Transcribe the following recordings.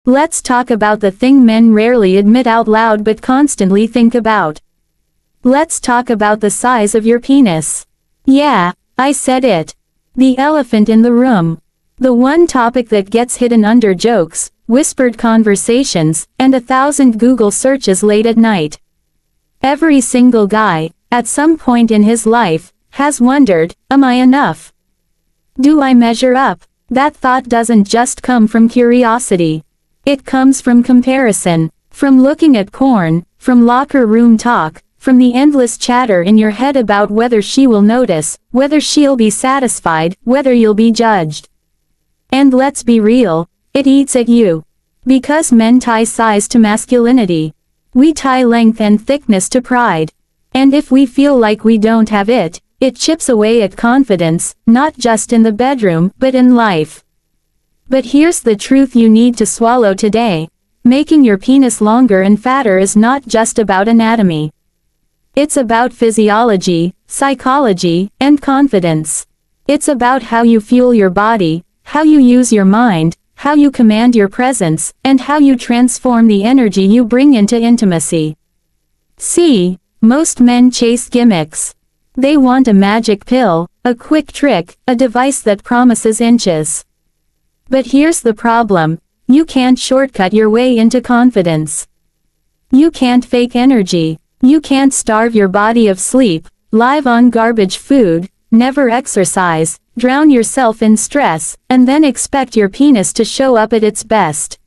Let's talk about the thing men rarely admit out loud but constantly think about. Let's talk about the size of your penis. Yeah, I said it. The elephant in the room. The one topic that gets hidden under jokes, whispered conversations, and 1,000 Google searches late at night. Every single guy, at some point in his life, has wondered, am I enough? Do I measure up? That thought doesn't just come from curiosity. It comes from comparison, from looking at porn, from locker room talk, from the endless chatter in your head about whether she will notice, whether she'll be satisfied, whether you'll be judged. And let's be real, it eats at you. Because men tie size to masculinity. We tie length and thickness to pride. And if we feel like we don't have it, it chips away at confidence, not just in the bedroom, but in life. But here's the truth you need to swallow today. Making your penis longer and fatter is not just about anatomy. It's about physiology, psychology, and confidence. It's about how you fuel your body, how you use your mind, how you command your presence, and how you transform the energy you bring into intimacy. See, most men chase gimmicks. They want a magic pill, a quick trick, a device that promises inches. But here's the problem, you can't shortcut your way into confidence. You can't fake energy, you can't starve your body of sleep, live on garbage food, never exercise, drown yourself in stress, and then expect your penis to show up at its best.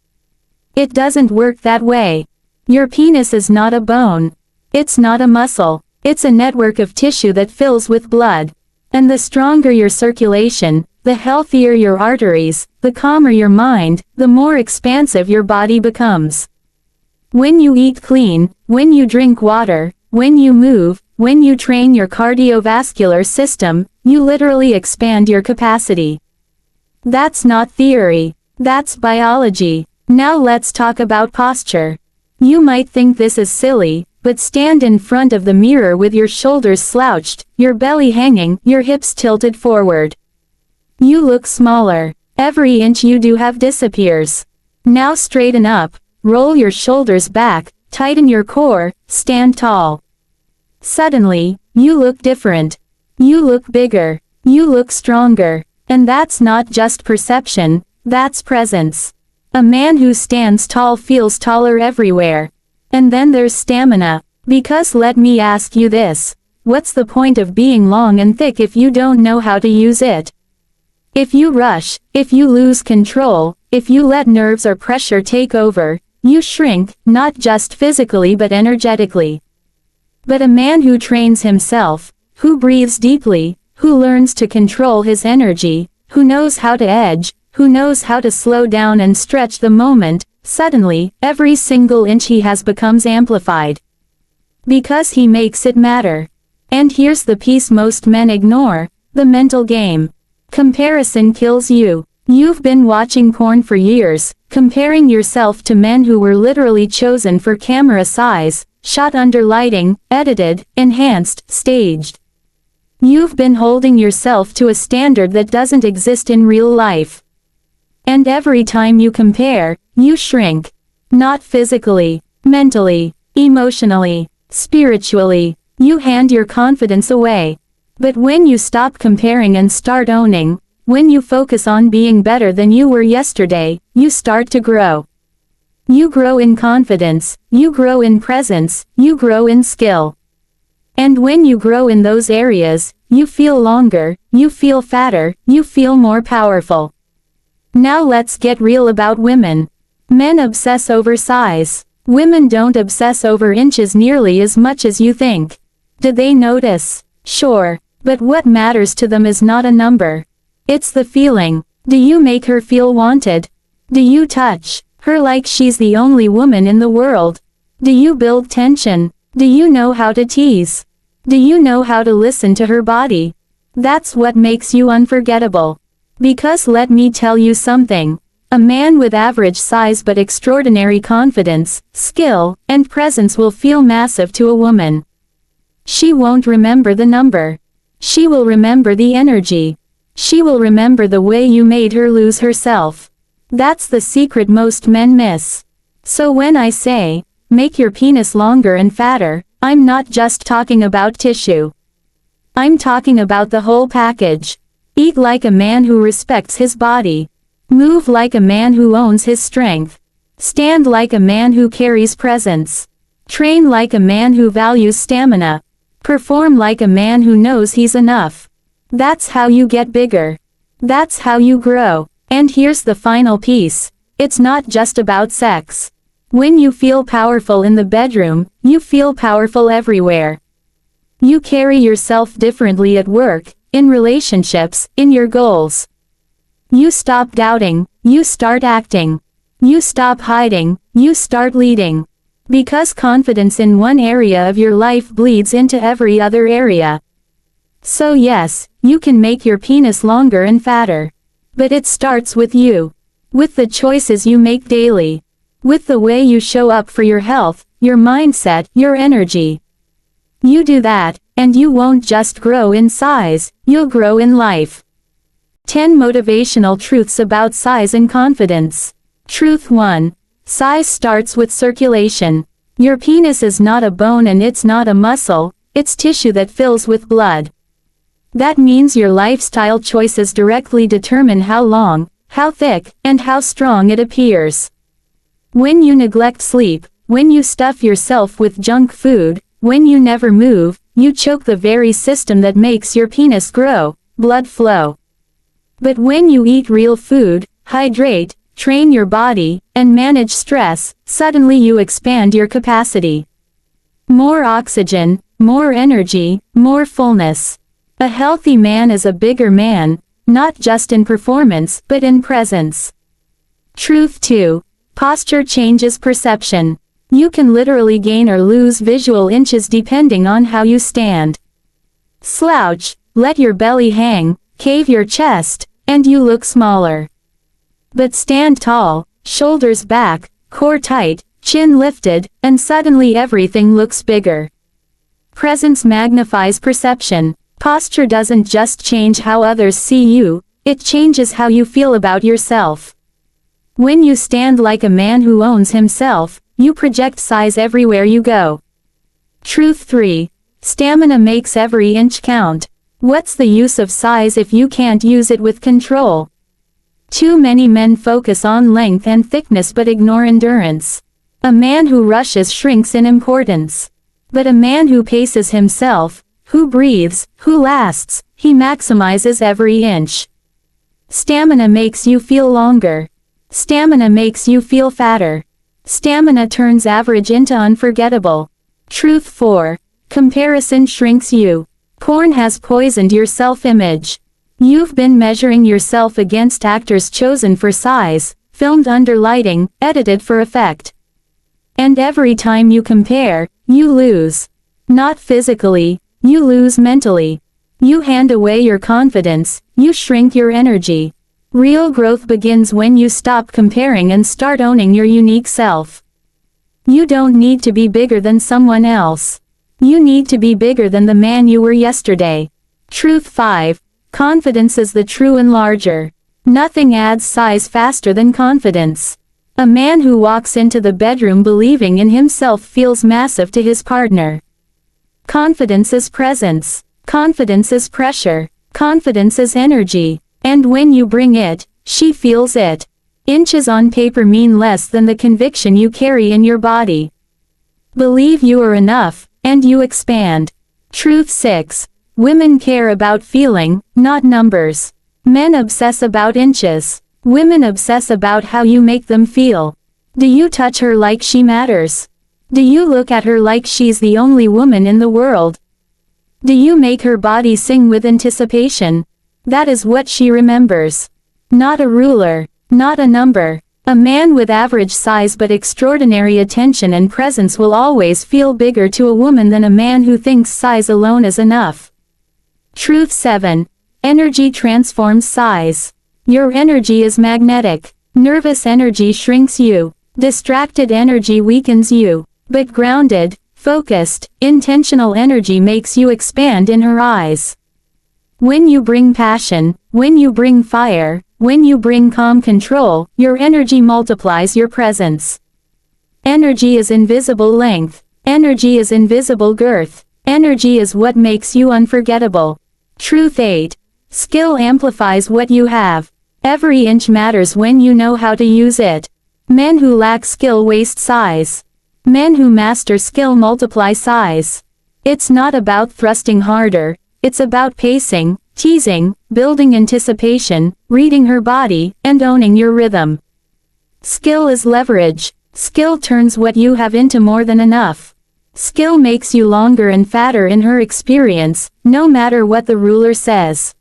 It doesn't work that way. Your penis is not a bone. It's not a muscle. It's a network of tissue that fills with blood. And the stronger your circulation, the healthier your arteries, the calmer your mind, the more expansive your body becomes. When you eat clean, when you drink water, when you move, when you train your cardiovascular system, you literally expand your capacity. That's not theory. That's biology. Now let's talk about posture. You might think this is silly, but stand in front of the mirror with your shoulders slouched, your belly hanging, your hips tilted forward. You look smaller. Every inch you do have disappears. Now straighten up, roll your shoulders back, tighten your core, stand tall. Suddenly, you look different. You look bigger. You look stronger. And that's not just perception, that's presence. A man who stands tall feels taller everywhere. And then there's stamina. Because let me ask you this. What's the point of being long and thick if you don't know how to use it? If you rush, if you lose control, if you let nerves or pressure take over, you shrink, not just physically but energetically. But a man who trains himself, who breathes deeply, who learns to control his energy, who knows how to edge, who knows how to slow down and stretch the moment, suddenly, every single inch he has becomes amplified. Because he makes it matter. And here's the piece most men ignore, the mental game. Comparison kills you. You've been watching porn for years, comparing yourself to men who were literally chosen for camera size, shot under lighting, edited, enhanced, staged. You've been holding yourself to a standard that doesn't exist in real life. And every time you compare, you shrink. Not physically, mentally, emotionally, spiritually. You hand your confidence away. But when you stop comparing and start owning, when you focus on being better than you were yesterday, you start to grow. You grow in confidence, you grow in presence, you grow in skill. And when you grow in those areas, you feel longer, you feel fatter, you feel more powerful. Now let's get real about women. Men obsess over size. Women don't obsess over inches nearly as much as you think. Do they notice? Sure. But what matters to them is not a number. It's the feeling. Do you make her feel wanted? Do you touch her like she's the only woman in the world? Do you build tension? Do you know how to tease? Do you know how to listen to her body? That's what makes you unforgettable. Because let me tell you something. A man with average size but extraordinary confidence, skill, and presence will feel massive to a woman. She won't remember the number. She will remember the energy. She will remember the way you made her lose herself. That's the secret most men miss. So when I say, make your penis longer and fatter, I'm not just talking about tissue. I'm talking about the whole package. Eat like a man who respects his body. Move like a man who owns his strength. Stand like a man who carries presence. Train like a man who values stamina. Perform like a man who knows he's enough. That's how you get bigger. That's how you grow. And here's the final piece. It's not just about sex. When you feel powerful in the bedroom, you feel powerful everywhere. You carry yourself differently at work, in relationships, in your goals. You stop doubting, you start acting. You stop hiding, you start leading. Because confidence in one area of your life bleeds into every other area. So yes, you can make your penis longer and fatter. But it starts with you. With the choices you make daily. With the way you show up for your health, your mindset, your energy. You do that, and you won't just grow in size, you'll grow in life. 10 motivational truths about size and confidence. Truth 1. Size starts with circulation. Your penis is not a bone and it's not a muscle, it's tissue that fills with blood. That means your lifestyle choices directly determine how long, how thick, and how strong it appears. When you neglect sleep, when you stuff yourself with junk food, when you never move, you choke the very system that makes your penis grow, blood flow. But when you eat real food, hydrate, train your body, and manage stress, suddenly you expand your capacity. More oxygen, more energy, more fullness. A healthy man is a bigger man, not just in performance, but in presence. Truth 2. Posture changes perception. You can literally gain or lose visual inches depending on how you stand. Slouch, let your belly hang, cave your chest, and you look smaller. But stand tall, shoulders back, core tight, chin lifted, and suddenly everything looks bigger. Presence magnifies perception. Posture doesn't just change how others see you, it changes how you feel about yourself. When you stand like a man who owns himself, you project size everywhere you go. Truth 3. Stamina makes every inch count. What's the use of size if you can't use it with control? Too many men focus on length and thickness but ignore endurance. A man who rushes shrinks in importance. But a man who paces himself, who breathes, who lasts, he maximizes every inch. Stamina makes you feel longer. Stamina makes you feel fatter. Stamina turns average into unforgettable. Truth 4. Comparison shrinks you. Porn has poisoned your self-image. You've been measuring yourself against actors chosen for size, filmed under lighting, edited for effect. And every time you compare, you lose. Not physically, you lose mentally. You hand away your confidence, you shrink your energy. Real growth begins when you stop comparing and start owning your unique self. You don't need to be bigger than someone else. You need to be bigger than the man you were yesterday. Truth 5. Confidence is the true enlarger. Nothing adds size faster than confidence. A man who walks into the bedroom believing in himself feels massive to his partner. Confidence is presence. Confidence is pressure. Confidence is energy. And when you bring it, she feels it. Inches on paper mean less than the conviction you carry in your body. Believe you are enough, and you expand. Truth 6. Women care about feeling, not numbers. Men obsess about inches. Women obsess about how you make them feel. Do you touch her like she matters? Do you look at her like she's the only woman in the world? Do you make her body sing with anticipation? That is what she remembers. Not a ruler, not a number. A man with average size but extraordinary attention and presence will always feel bigger to a woman than a man who thinks size alone is enough. Truth 7. Energy transforms size. Your energy is magnetic. Nervous energy shrinks you. Distracted energy weakens you. But grounded, focused, intentional energy makes you expand in her eyes. When you bring passion, when you bring fire, when you bring calm control, your energy multiplies your presence. Energy is invisible length. Energy is invisible girth. Energy is what makes you unforgettable. Truth 8. Skill amplifies what you have. Every inch matters when you know how to use it. Men who lack skill waste size. Men who master skill multiply size. It's not about thrusting harder, it's about pacing, teasing, building anticipation, reading her body, and owning your rhythm. Skill is leverage. Skill turns what you have into more than enough. Skill makes you longer and fatter in her experience, no matter what the ruler says.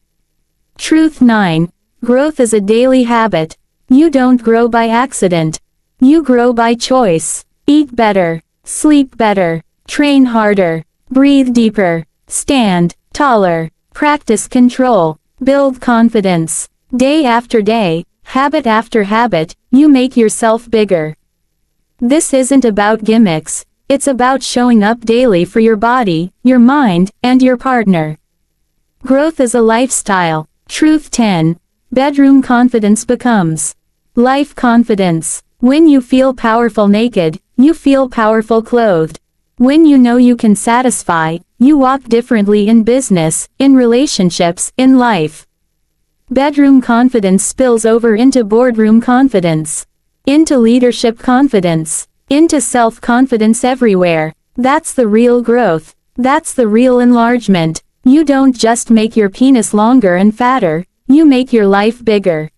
Truth 9. Growth is a daily habit. You don't grow by accident. You grow by choice. Eat better. Sleep better. Train harder. Breathe deeper. Stand taller. Practice control. Build confidence. Day after day, habit after habit, you make yourself bigger. This isn't about gimmicks, it's about showing up daily for your body, your mind, and your partner. Growth is a lifestyle. Truth 10. Bedroom confidence becomes life confidence. When you feel powerful naked, you feel powerful clothed. When you know you can satisfy, you walk differently in business, in relationships, in life. Bedroom confidence spills over into boardroom confidence, into leadership confidence, into self-confidence everywhere. That's the real growth. That's the real enlargement. You don't just make your penis longer and fatter, you make your life bigger.